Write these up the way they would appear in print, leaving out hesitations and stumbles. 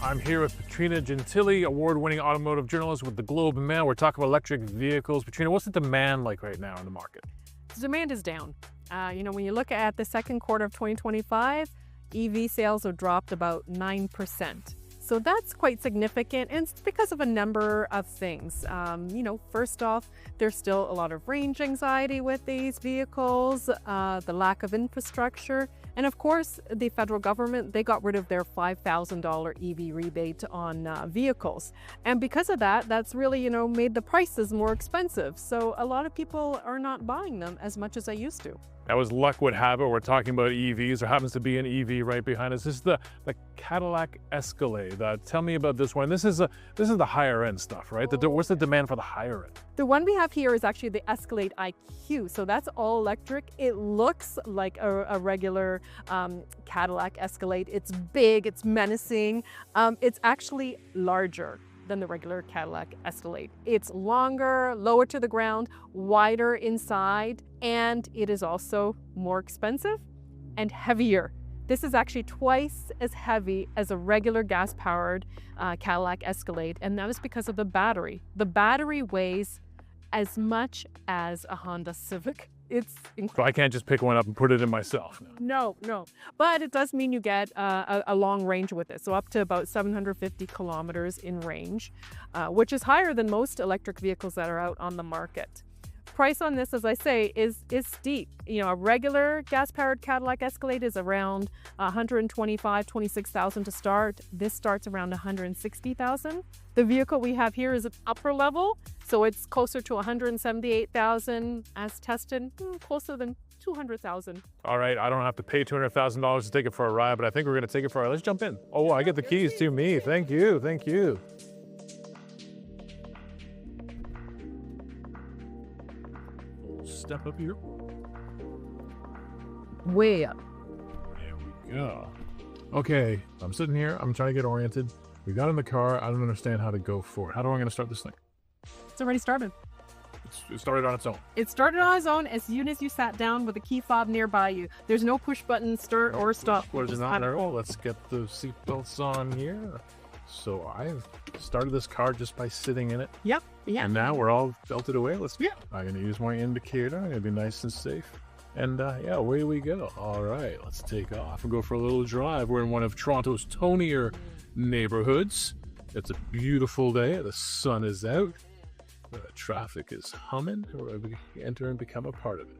I'm here with Petrina Gentile, award-winning automotive journalist with the Globe and Mail. We're talking about electric vehicles. Petrina, what's the demand like right now in the market? The demand is down. When you look at the second quarter of 2025, EV sales have dropped about 9%. So that's quite significant, and it's because of a number of things. First off, there's still a lot of range anxiety with these vehicles, the lack of infrastructure, and of course, the federal government, they got rid of their $5,000 EV rebate on vehicles. And because of that, that's really, made the prices more expensive. So a lot of people are not buying them as much as they used to. Now, as luck would have it, we're talking about EVs. There happens to be an EV right behind us. This is the Cadillac Escalade. Tell me about this one. This is the higher end stuff, right? What's the demand for the higher end? The one we have here is actually the Escalade IQ. So that's all electric. It looks like a regular Cadillac Escalade. It's big, it's menacing. It's actually larger than the regular Cadillac Escalade. It's longer, lower to the ground, wider inside, and it is also more expensive and heavier. This is actually twice as heavy as a regular gas-powered Cadillac Escalade, and that is because of the battery. The battery weighs as much as a Honda Civic. It's incredible. So I can't just pick one up and put it in myself. No. But it does mean you get a long range with it. So up to about 750 kilometers in range, which is higher than most electric vehicles that are out on the market. Price on this, as I say, is steep. A regular gas-powered Cadillac Escalade is around $125,000-$126,000 to start. This starts around $160,000. The vehicle we have here is an upper level, so it's closer to $178,000 as tested, closer than $200,000. All right, I don't have to pay $200,000 to take it for a ride, but I think we're going to take it for a ride. Let's jump in. Oh, I get the keys to me. Thank you. Step up here. Way up. There we go. Okay, I'm sitting here. I'm trying to get oriented. We got in the car. I don't understand how to go forward. How am I going to start this thing? It's already started. It started on its own. It started on its own as soon as you sat down with a key fob nearby you. There's no push button, start or stop. What is it not there? Oh, let's get the seatbelts on here. So I've started this car just by sitting in it. Yep. Yeah. And now we're all belted away. I'm going to use my indicator. I'm going to be nice and safe. And away we go. All right, let's take off and go for a little drive. We're in one of Toronto's tonier neighborhoods. It's a beautiful day. The sun is out. The traffic is humming. We're going to enter and become a part of it.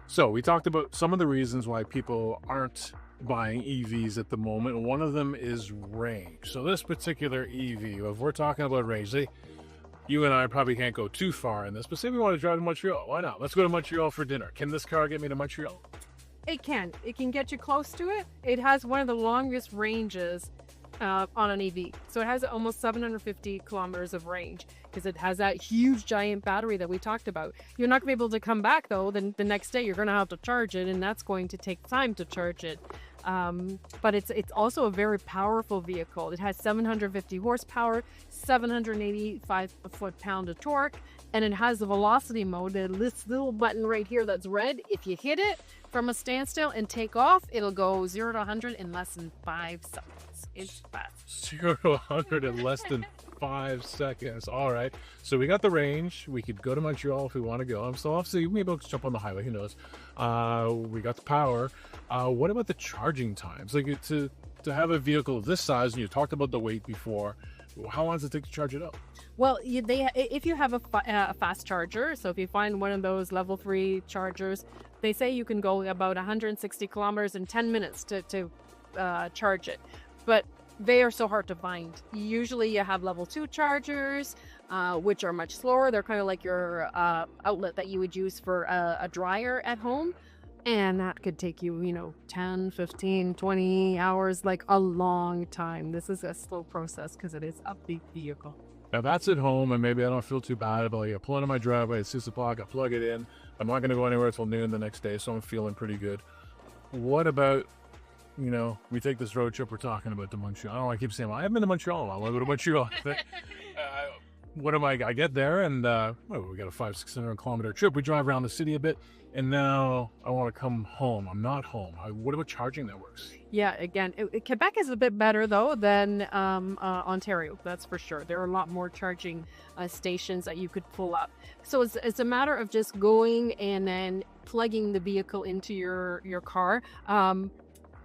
So we talked about some of the reasons why people aren't buying EVs at the moment. One of them is range. So this particular EV, if we're talking about range, you and I probably can't go too far in this, but say we want to drive to Montreal. Why not? Let's go to Montreal for dinner. Can this car get me to Montreal? It can. It can get you close to it. It has one of the longest ranges on an EV. So it has almost 750 kilometers of range because it has that huge giant battery that we talked about. You're not going to be able to come back though. Then the next day you're going to have to charge it, and that's going to take time to charge it. But it's also a very powerful vehicle. It has 750 horsepower, 785 foot-pound of torque, and it has the velocity mode. This little button right here that's red, if you hit it from a standstill and take off, it'll go 0 to 100 in less than 5 seconds. It's fast. 0 to 100 in less than 5 seconds. All right. So we got the range. We could go to Montreal if we want to go. I'm still obviously maybe we'll jump on the highway. Who knows? We got the power. What about the charging times? Like to have a vehicle of this size, and you talked about the weight before. How long does it take to charge it up? Well, if you have a fast charger, so if you find one of those level 3 chargers, they say you can go about 160 kilometers in 10 minutes to charge it. But they are so hard to find. Usually you have level 2 chargers, which are much slower. They're kind of like your outlet that you would use for a dryer at home. And that could take you, 10, 15, 20 hours, like a long time. This is a slow process because it is a big vehicle. Now that's at home, and maybe I don't feel too bad about it. I pull into my driveway at 6 o'clock, I plug it in. I'm not going to go anywhere until noon the next day, so I'm feeling pretty good. What about, we take this road trip we're talking about to Montreal. I don't know, I keep saying, well, I haven't been to Montreal. I want to go to Montreal. what am I get there, and well, we got a 500-600 kilometer trip. We drive around the city a bit, and now I want to come home. I'm not home. What about charging networks? Yeah, again, Quebec is a bit better though than Ontario. That's for sure. There are a lot more charging stations that you could pull up. So it's a matter of just going and then plugging the vehicle into your car.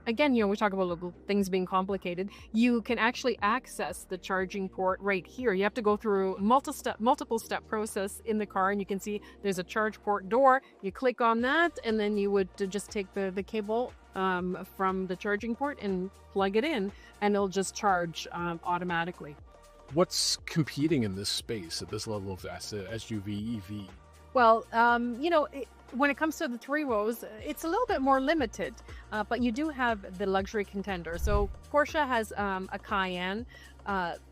Again, we talk about things being complicated. You can actually access the charging port right here. You have to go through multiple step process in the car, and you can see there's a charge port door. You click on that, and then you would just take the cable from the charging port and plug it in, and it'll just charge automatically. What's competing in this space at this level of SUV, EV? Well, when it comes to the 3 rows, it's a little bit more limited, but you do have the luxury contender. So Porsche has a Cayenne.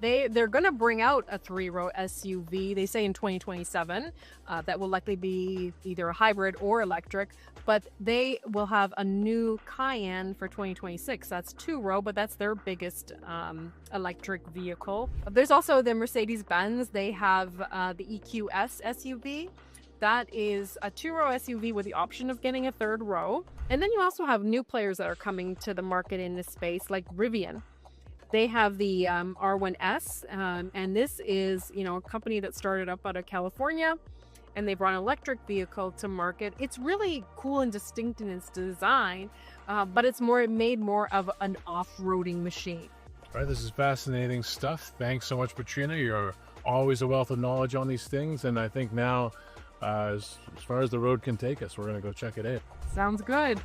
They're going to bring out a 3-row SUV, they say in 2027, that will likely be either a hybrid or electric, but they will have a new Cayenne for 2026. That's 2-row, but that's their biggest electric vehicle. There's also the Mercedes-Benz. They have the EQS SUV. That is a 2-row SUV with the option of getting a 3rd row. And then you also have new players that are coming to the market in this space, like Rivian. They have the R1S, and this is, a company that started up out of California, and they brought an electric vehicle to market. It's really cool and distinct in its design, but it's made more of an off-roading machine. All right, this is fascinating stuff. Thanks so much, Petrina. You're always a wealth of knowledge on these things, and I think now, as far as the road can take us, we're going to go check it out. Sounds good.